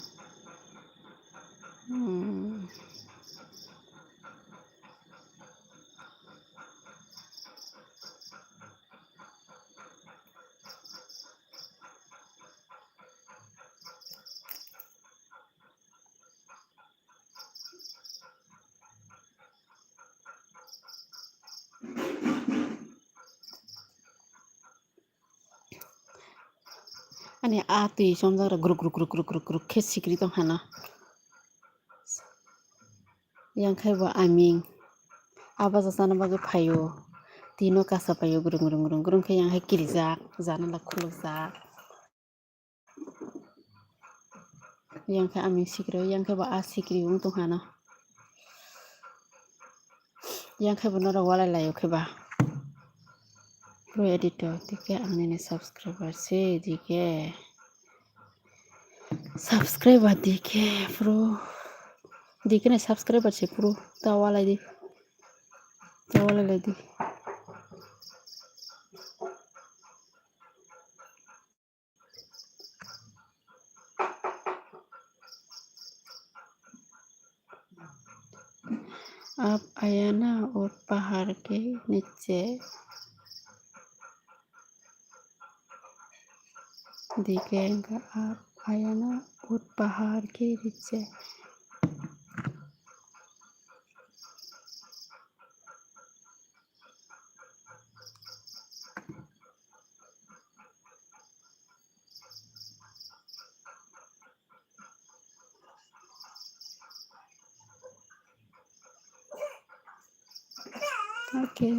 Ani ati somdara gruk ke sikri tong hana yang khai bo aming aba jasana bage phayo tino kasa payo grung khai yang hai kirijak jana la khulujak yang khai aming sikri yang khai bo a sikri ung tong hana yang khai bo nora wala layo khai ba pro editor dike angni subscriber se dike subscriber dike pro dike ne subscriber se pro ta wala di Tawala lady. आप आया ना और पहाड़ के नीचे दिखेगा आप आया ना और पहाड़ के नीचे okay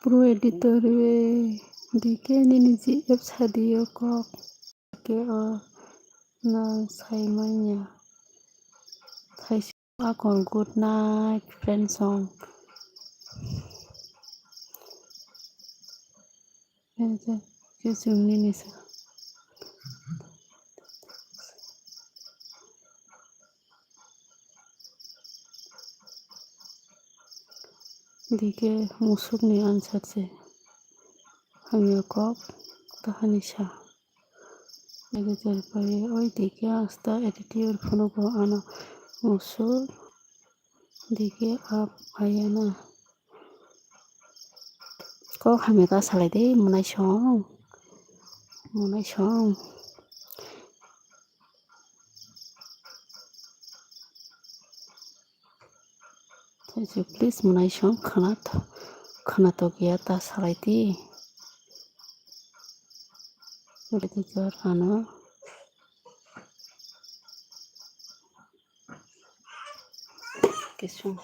pro editor dike nini ji app sadio kok ke na saimanya saisi akon good night friend song Kisum nini sa dike musukni ansatse hamya kok tahani sa editor paye oi dike asta editor phonogo ana musuk dike up ayana kok hamya ta salai de munai song please munai song khana to gya ta salai di editor ano kisum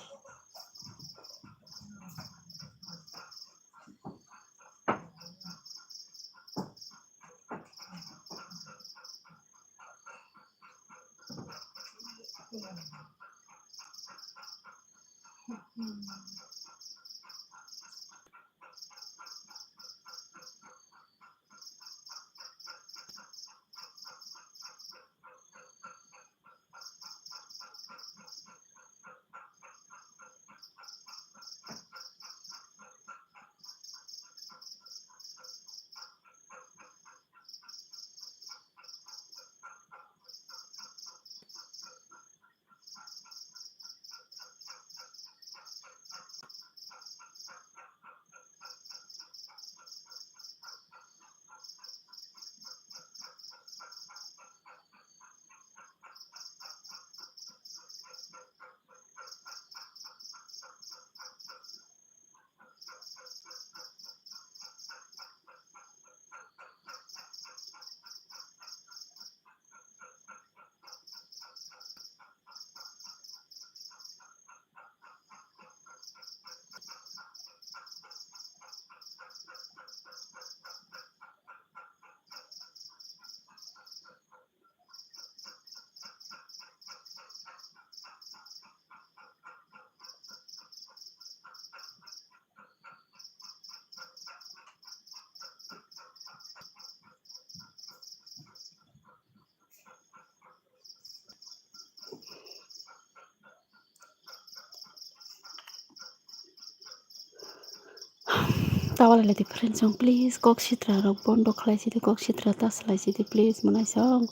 tawala di friend song please kok sitra rok bondo khalai sidi kok sitra ta salai sidi please munai song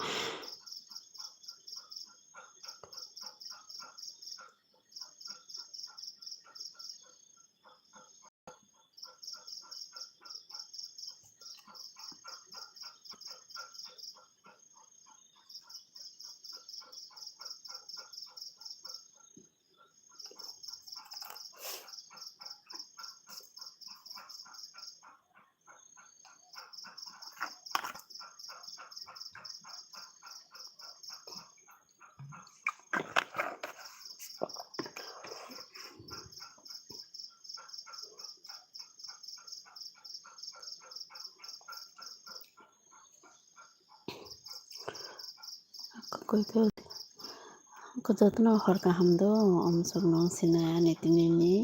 ko jotno hor kaham do omsong nong sina netinini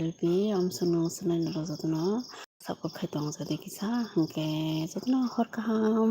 LP omsong nong sina nilo jotno support khai tong jadi kisa hingke jotno hor kaham